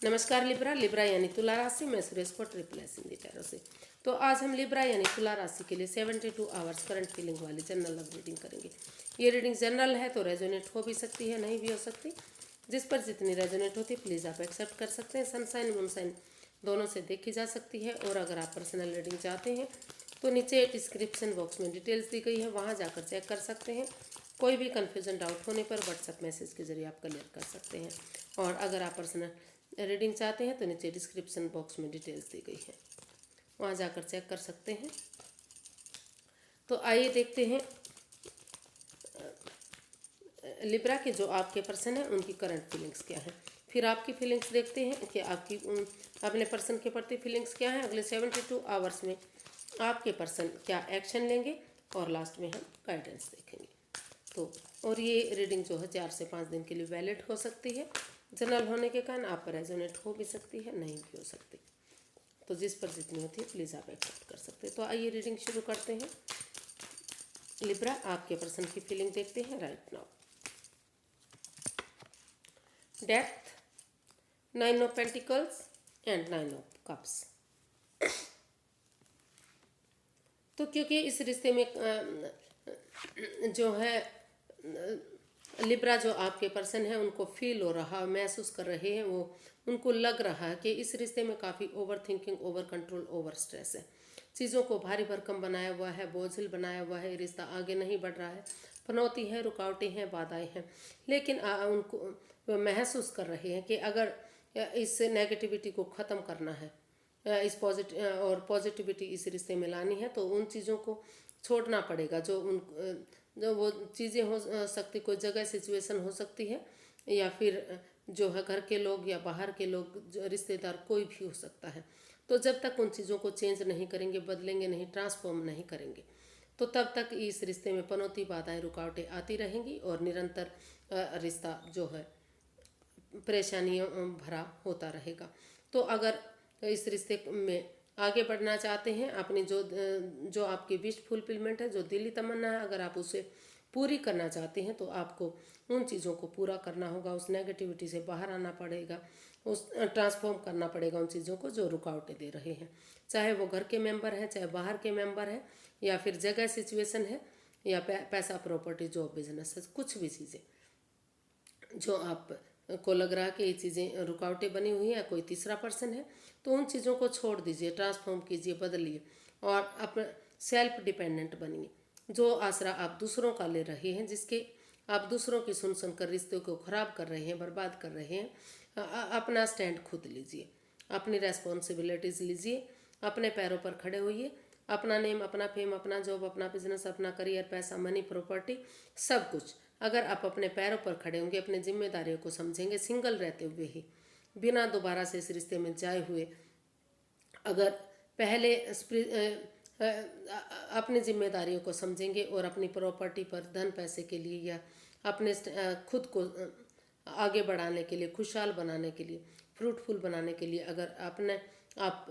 नमस्कार Libra. Libra यानी तुला राशि। मैं सुरेश को ट्रिपल एस हिंदी टैरो से। तो आज हम लिब्रा यानी तुला राशि के लिए 72 आवर्स करंट फीलिंग वाली जनरल लव रीडिंग करेंगे। ये रीडिंग जनरल है तो रेजोनेट हो भी सकती है, नहीं भी हो सकती। जिस पर जितनी रेजोनेट होती है प्लीज़ आप एक्सेप्ट कर सकते हैं। सनसाइन मूनसाइन दोनों से देखी जा सकती है। और अगर आप पर्सनल रीडिंग चाहते हैं तो नीचे डिस्क्रिप्शन बॉक्स में डिटेल्स दी गई है, वहाँ जाकर चेक कर सकते हैं। कोई भी कन्फ्यूजन डाउट होने पर व्हाट्सएप मैसेज के जरिए आप क्लियर कर सकते हैं। और अगर आप पर्सनल रीडिंग चाहते हैं तो नीचे डिस्क्रिप्शन बॉक्स में डिटेल्स दी गई है, वहाँ जाकर चेक कर सकते हैं। तो आइए देखते हैं लिब्रा के जो आपके पर्सन हैं उनकी करंट फीलिंग्स क्या है। फिर आपकी फीलिंग्स देखते हैं कि आपकी अपने पर्सन के प्रति फीलिंग्स क्या है। अगले 72 आवर्स में आपके पर्सन क्या एक्शन लेंगे और लास्ट में हम गाइडेंस देखेंगे। तो और ये रीडिंग जो है 4 से 5 दिन के लिए वैलिड हो सकती है। जनरल होने के कारण आप पर रेजोनेट हो भी सकती है, नहीं भी हो सकती। तो जिस पर जितनी होती है प्लीज़ आप एक्सेप्ट कर सकते हैं। तो आइए रीडिंग शुरू करते हैं। लिब्रा आपके पर्सन की फीलिंग देखते हैं right now. Death, 9 of pentacles and 9 of cups. तो क्योंकि इस रिश्ते में जो है लिब्रा जो आपके पर्सन है उनको फील हो रहा, महसूस कर रहे हैं, वो उनको लग रहा है कि इस रिश्ते में काफ़ी over thinking, over control, over stress है। चीज़ों को भारी भरकम बनाया हुआ है, बोझिल बनाया हुआ है। रिश्ता आगे नहीं बढ़ रहा है, पनौती है, रुकावटें हैं, बाधाएं हैं। लेकिन उनको महसूस कर रहे हैं कि अगर इस नेगेटिविटी को ख़त्म करना है, इस पॉजिटिविटी इस रिश्ते में लानी है, तो उन चीज़ों को छोड़ना पड़ेगा। जो वो चीज़ें हो सकती, कोई जगह सिचुएशन हो सकती है, या फिर जो है घर के लोग या बाहर के लोग, जो रिश्तेदार कोई भी हो सकता है। तो जब तक उन चीज़ों को चेंज नहीं करेंगे, बदलेंगे नहीं, ट्रांसफॉर्म नहीं करेंगे, तो तब तक इस रिश्ते में पनौती, बाधाएं, रुकावटें आती रहेंगी और निरंतर रिश्ता जो है परेशानियों भरा होता रहेगा। तो अगर इस रिश्ते में आगे बढ़ना चाहते हैं, अपनी जो आपकी विश फुलफिलमेंट है, जो दिली तमन्ना है, अगर आप उसे पूरी करना चाहते हैं तो आपको उन चीज़ों को पूरा करना होगा। उस नेगेटिविटी से बाहर आना पड़ेगा, उस ट्रांसफॉर्म करना पड़ेगा उन चीज़ों को जो रुकावटें दे रहे हैं। चाहे वो घर के मेंबर हैं, चाहे बाहर के मेंबर हैं, या फिर जगह सिचुएशन है, या पैसा, प्रॉपर्टी, जॉब, बिजनेस है, कुछ भी चीज़ें जो आप को लग रहा है कि ये चीज़ें रुकावटें बनी हुई हैं, कोई तीसरा पर्सन है, तो उन चीज़ों को छोड़ दीजिए, ट्रांसफॉर्म कीजिए, बदलिए और अपना सेल्फ डिपेंडेंट बनिए। जो आसरा आप दूसरों का ले रहे हैं, जिसके आप दूसरों की सुन कर रिश्तों को ख़राब कर रहे हैं, बर्बाद कर रहे हैं, अपना स्टैंड खुद लीजिए, अपनी रेस्पॉन्सिबिलिटीज़ लीजिए, अपने पैरों पर खड़े होइए। अपना नेम, अपना फेम, अपना जॉब, अपना बिजनेस, अपना करियर, पैसा, मनी, प्रॉपर्टी, सब कुछ अगर आप अपने पैरों पर खड़े होंगे, अपनी जिम्मेदारियों को समझेंगे, सिंगल रहते हुए ही, बिना दोबारा से इस रिश्ते में जाए हुए, अगर पहले अपनी जिम्मेदारियों को समझेंगे और अपनी प्रॉपर्टी पर, धन पैसे के लिए या अपने खुद को आगे बढ़ाने के लिए, खुशहाल बनाने के लिए, फ्रूटफुल बनाने के लिए अगर अपने आप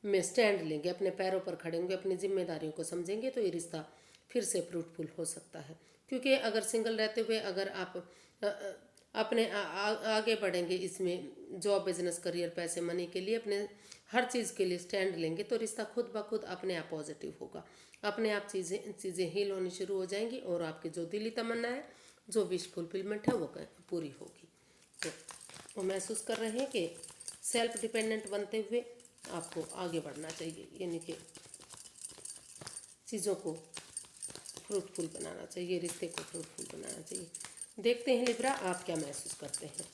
में स्टैंड लेंगे, अपने पैरों पर खड़े होंगे, अपनी जिम्मेदारियों को समझेंगे, तो ये रिश्ता फिर से फ्रूटफुल हो सकता है। क्योंकि अगर सिंगल रहते हुए अगर आप अपने आगे बढ़ेंगे इसमें, जॉब, बिजनेस, करियर, पैसे, मनी के लिए, अपने हर चीज़ के लिए स्टैंड लेंगे, तो रिश्ता खुद ब खुद अपने आप पॉजिटिव होगा। अपने आप चीज़ें हील होनी शुरू हो जाएंगी और आपकी जो दिली तमन्ना है, जो विश फुलफिलमेंट है, वो पूरी होगी। तो वो महसूस कर रहे हैं कि सेल्फ डिपेंडेंट बनते हुए आपको आगे बढ़ना चाहिए, यानी कि चीज़ों को फ्रूटफुल बनाना चाहिए, रिश्ते को फ्रूटफुल बनाना चाहिए। देखते हैं लिब्रा आप क्या महसूस करते हैं।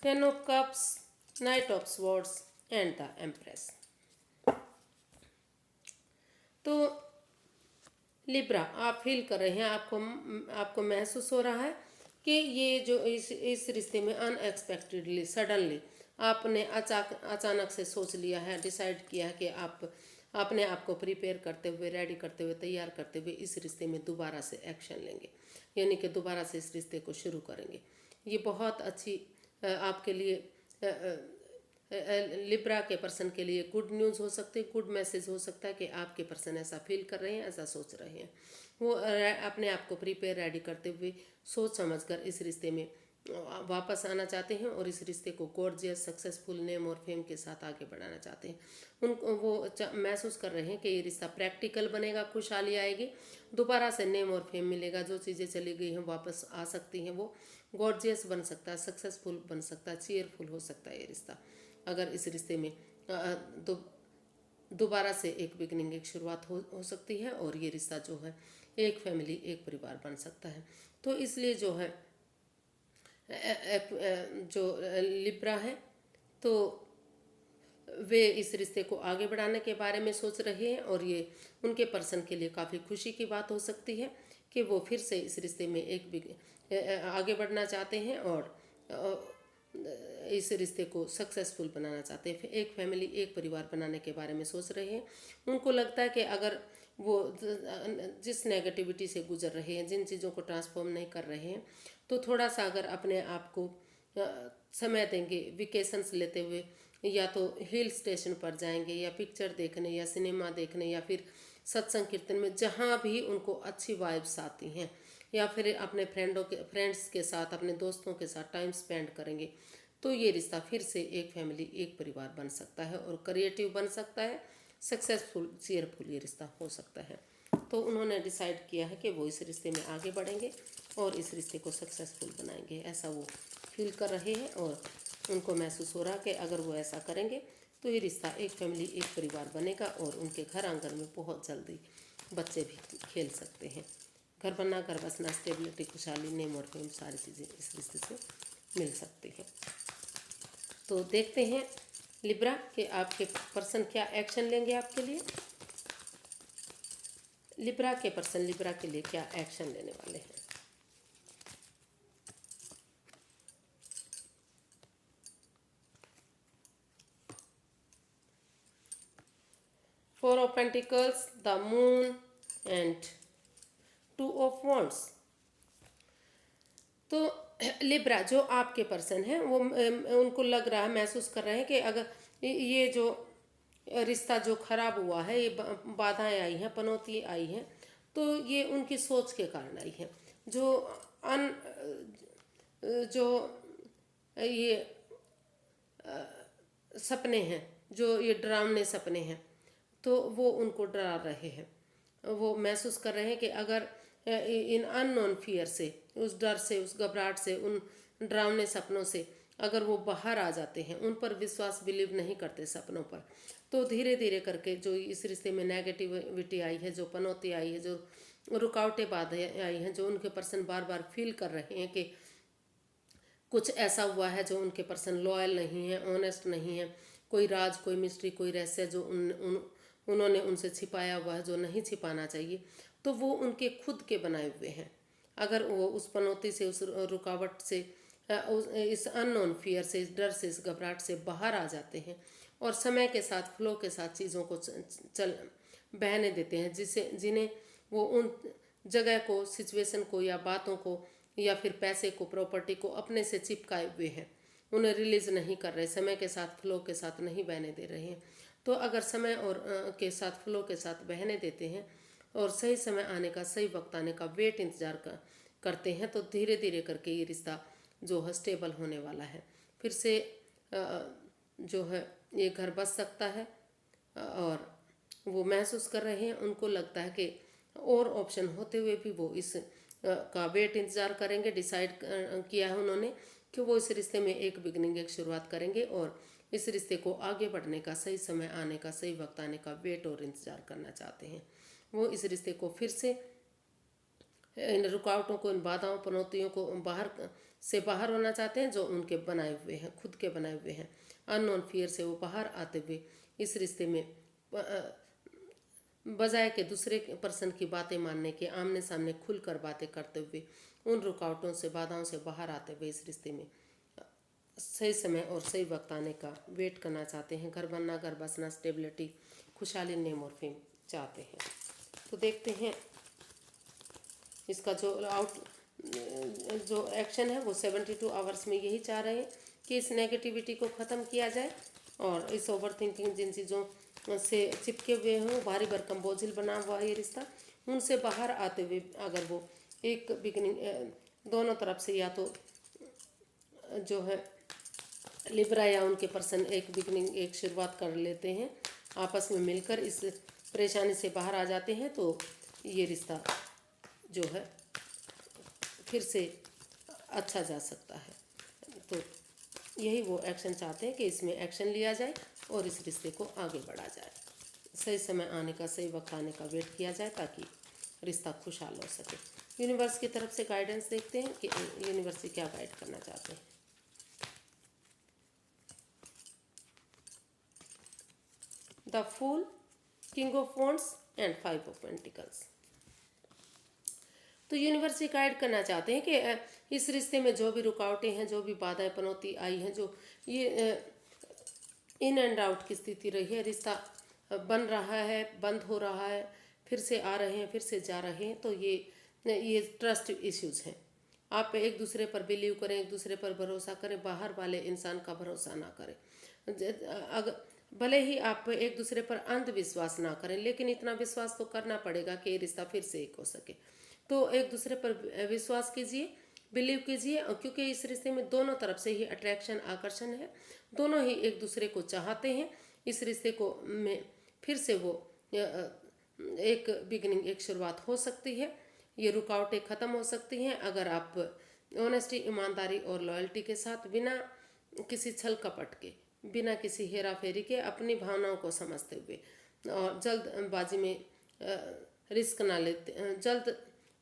Ten of cups, night of swords and the empress. तो लिब्रा आप फील कर रहे हैं, आपको महसूस हो रहा है कि ये जो इस रिश्ते में अनएक्सपेक्टेडली, सडनली आपने अचानक से सोच लिया है, डिसाइड किया है कि आप अपने आप को प्रिपेयर करते हुए, रेडी करते हुए, तैयार करते हुए इस रिश्ते में दोबारा से एक्शन लेंगे, यानी कि दोबारा से इस रिश्ते को शुरू करेंगे। ये बहुत अच्छी आपके लिए लिब्रा के पर्सन के लिए गुड न्यूज़ हो सकती है, गुड मैसेज हो सकता है कि आपके पर्सन ऐसा फील कर रहे हैं, ऐसा सोच रहे हैं। वो अपने आप को प्रिपेयर रेडी करते हुए सोच समझकर इस रिश्ते में वापस आना चाहते हैं और इस रिश्ते को गॉर्जियस सक्सेसफुल नेम और फेम के साथ आगे बढ़ाना चाहते हैं। उनको वो महसूस कर रहे हैं कि ये रिश्ता प्रैक्टिकल बनेगा, खुशहाली आएगी, दोबारा से नेम और फेम मिलेगा, जो चीज़ें चली गई हैं वापस आ सकती हैं, वो गॉर्जियस बन सकता है, सक्सेसफुल बन सकता है, चीयरफुल हो सकता है ये रिश्ता। अगर इस रिश्ते में दोबारा से एक बिगनिंग, एक शुरुआत हो सकती है और ये रिश्ता जो है एक फैमिली, एक परिवार बन सकता है। तो इसलिए जो है जो लिब्रा है, तो वे इस रिश्ते को आगे बढ़ाने के बारे में सोच रहे हैं और ये उनके पर्सन के लिए काफ़ी खुशी की बात हो सकती है कि वो फिर से इस रिश्ते में आगे बढ़ना चाहते हैं और इस रिश्ते को सक्सेसफुल बनाना चाहते हैं, फिर एक फैमिली, एक परिवार बनाने के बारे में सोच रहे हैं। उनको लगता है कि अगर वो जिस नेगेटिविटी से गुजर रहे हैं, जिन चीज़ों को ट्रांसफॉर्म नहीं कर रहे हैं, तो थोड़ा सा अगर अपने आप को समय देंगे, वेकेशंस लेते हुए, या तो हिल स्टेशन पर जाएंगे या पिक्चर देखने या सिनेमा देखने या फिर सत्संग कीर्तन में, जहाँ भी उनको अच्छी वाइब्स आती हैं, या फिर अपने फ्रेंड्स के साथ, अपने दोस्तों के साथ टाइम स्पेंड करेंगे, तो ये रिश्ता फिर से एक फैमिली, एक परिवार बन सकता है और क्रिएटिव बन सकता है, सक्सेसफुल, चीयरफुल ये रिश्ता हो सकता है। तो उन्होंने डिसाइड किया है कि वो इस रिश्ते में आगे बढ़ेंगे और इस रिश्ते को सक्सेसफुल बनाएंगे, ऐसा वो फील कर रहे हैं और उनको महसूस हो रहा है कि अगर वो ऐसा करेंगे तो ये रिश्ता एक फैमिली, एक परिवार बनेगा और उनके घर आंगन में बहुत जल्दी बच्चे भी खेल सकते हैं। घर बनना, घर बसना, स्टेबिलिटी, खुशहाली, नेम और फेम, सारी चीज़ें इस रिश्ते से मिल सकती हैं। तो देखते हैं लिब्रा कि आपके पर्सन क्या एक्शन लेंगे आपके लिए। लिब्रा के पर्सन लिब्रा के लिए क्या एक्शन लेने वाले हैं। Four of pentacles, the moon and two of wands. तो लिब्रा जो आपके पर्सन हैं वो उनको लग रहा है, महसूस कर रहे हैं कि अगर ये जो रिश्ता जो खराब हुआ है, ये बाधाएं आई हैं, पनौती आई हैं, तो ये उनकी सोच के कारण आई है। जो अन जो ये सपने हैं, जो ये डरावने सपने हैं, तो वो उनको डरा रहे हैं। वो महसूस कर रहे हैं कि अगर इन अननोन फियर से, उस डर से, उस घबराहट से, उन डरावने सपनों से अगर वो बाहर आ जाते हैं, उन पर विश्वास, बिलीव नहीं करते सपनों पर, तो धीरे धीरे करके जो इस रिश्ते में नेगेटिविटी आई है, जो पनौती आई है, जो रुकावटें बाधाएं आई हैं, जो उनके पर्सन बार बार फील कर रहे हैं कि कुछ ऐसा हुआ है जो उनके पर्सन लॉयल नहीं है, ऑनेस्ट नहीं है, कोई राज, कोई मिस्ट्री, कोई रहस्य जो उन्होंने उनसे छिपाया हुआ है, जो नहीं छिपाना चाहिए, तो वो उनके खुद के बनाए हुए हैं। अगर वो उस पनौती से, उस रुकावट से, इस अननोन फियर से, इस डर से, इस घबराहट से बाहर आ जाते हैं और समय के साथ, फ्लो के साथ चीज़ों को चल बहने देते हैं, जिन्हें वो उन जगह को, सिचुएशन को या बातों को या फिर पैसे को, प्रॉपर्टी को अपने से चिपकाए हुए हैं, उन्हें रिलीज नहीं कर रहे, समय के साथ, फ्लो के साथ नहीं बहने दे रहे हैं। तो अगर समय और के साथ, फ्लो के साथ बहने देते हैं और सही समय आने का, सही वक्त आने का वेट इंतजार करते हैं, तो धीरे धीरे करके ये रिश्ता जो है स्टेबल होने वाला है। फिर से जो है ये घर बस सकता है और वो महसूस कर रहे हैं, उनको लगता है कि और ऑप्शन होते हुए भी वो इस का वेट इंतज़ार करेंगे। डिसाइड किया है उन्होंने कि वो इस रिश्ते में एक बिगनिंग, एक शुरुआत करेंगे और इस रिश्ते को आगे बढ़ने का, सही समय आने का, सही वक्त आने का वेट और इंतज़ार करना चाहते हैं। वो इस रिश्ते को फिर से, इन रुकावटों को, इन बाधाओं, पनौतियों को बाहर होना चाहते हैं जो उनके बनाए हुए हैं, खुद के बनाए हुए हैं। अननोन फियर से वो बाहर आते हुए इस रिश्ते में बजाय के दूसरे पर्सन की बातें मानने के, आमने सामने खुलकर बातें करते हुए, उन रुकावटों से, बाधाओं से बाहर आते हुए इस रिश्ते में सही समय और सही वक्त आने का वेट करना चाहते हैं। घर बनना, घर बसना, स्टेबिलिटी, खुशहाली, नेम और फेम चाहते हैं। तो देखते हैं इसका जो एक्शन है वो 72 आवर्स में यही चाह रहे हैं कि इस नेगेटिविटी को ख़त्म किया जाए और इस ओवर थिंकिंग जिन चीज़ों से चिपके हुए हैं, वो भारी भरकम बोझिल बना हुआ है ये रिश्ता, उनसे बाहर आते हुए अगर वो एक बिगनिंग दोनों तरफ से, या तो जो है लिब्रा या उनके पर्सन एक बिगनिंग एक शुरुआत कर लेते हैं, आपस में मिलकर इस परेशानी से बाहर आ जाते हैं, तो ये रिश्ता जो है फिर से अच्छा जा सकता है। तो यही वो एक्शन चाहते हैं कि इसमें एक्शन लिया जाए और इस रिश्ते को आगे बढ़ा जाए। सही समय आने का, सही वक्त आने का वेट किया जाए ताकि रिश्ता खुशहाल हो सके। यूनिवर्स की तरफ से गाइडेंस देखते हैं कि यूनिवर्स से क्या गाइड करना चाहते हैं। The fool, king of wands and 5 of pentacles. तो यूनिवर्स ये गाइड करना चाहते हैं कि इस रिश्ते में जो भी रुकावटें हैं, जो भी बाधाएं पनौती आई हैं, जो ये इन एंड आउट की स्थिति रही है, रिश्ता बन रहा है, बंद हो रहा है, फिर से आ रहे हैं, फिर से जा रहे हैं, तो ये ट्रस्ट इश्यूज हैं। आप एक दूसरे पर बिलीव करें, एक दूसरे पर भरोसा करें, बाहर वाले इंसान का भरोसा ना करें। अगर भले ही आप एक दूसरे पर अंधविश्वास ना करें, लेकिन इतना विश्वास तो करना पड़ेगा कि ये रिश्ता फिर से एक हो सके। तो एक दूसरे पर विश्वास कीजिए, बिलीव कीजिए, क्योंकि इस रिश्ते में दोनों तरफ से ही अट्रैक्शन, आकर्षण है। दोनों ही एक दूसरे को चाहते हैं। इस रिश्ते को में फिर से वो एक बिगिनिंग, एक शुरुआत हो सकती है। ये रुकावटें ख़त्म हो सकती हैं अगर आप ऑनेस्टी, ईमानदारी और लॉयल्टी के साथ, बिना किसी छल कपट के, बिना किसी हेरा फेरी के, अपनी भावनाओं को समझते हुए और जल्दबाजी में रिस्क ना लेते,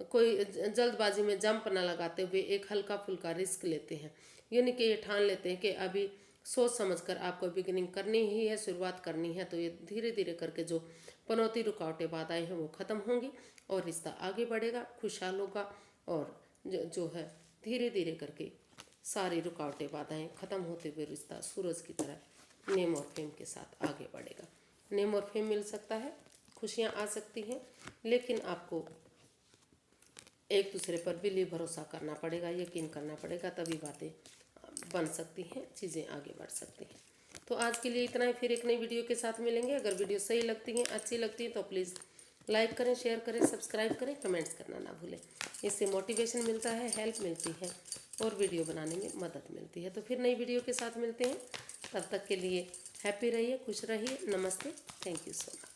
जल्दबाजी में जंप ना लगाते हुए एक हल्का फुल्का रिस्क लेते हैं। यानी कि ये ठान लेते हैं कि अभी सोच समझकर आपको बिगिनिंग करनी ही है, शुरुआत करनी है, तो ये धीरे धीरे करके जो पनौती, रुकावटें, बाधाएं हैं वो ख़त्म होंगी और रिश्ता आगे बढ़ेगा, खुशहाल होगा और जो है धीरे धीरे करके सारी रुकावटें, बाधाएं ख़त्म होते हुए रिश्ता सूरज की तरह नेम और फेम के साथ आगे बढ़ेगा। नेम और फेम मिल सकता है, खुशियाँ आ सकती हैं, लेकिन आपको एक दूसरे पर बिलीव, भरोसा करना पड़ेगा, यकीन करना पड़ेगा, तभी बातें बन सकती हैं, चीज़ें आगे बढ़ सकती हैं। तो आज के लिए इतना ही, फिर एक नई वीडियो के साथ मिलेंगे। अगर वीडियो सही लगती हैं, अच्छी लगती है तो प्लीज़ लाइक करें, शेयर करें, सब्सक्राइब करें, कमेंट्स करना ना भूलें। इससे मोटिवेशन मिलता है, हेल्प मिलती है और वीडियो बनाने में मदद मिलती है। तो फिर नई वीडियो के साथ मिलते हैं, तब तक के लिए हैप्पी रहिए, खुश रहिए। नमस्ते, थैंक यू सो मच।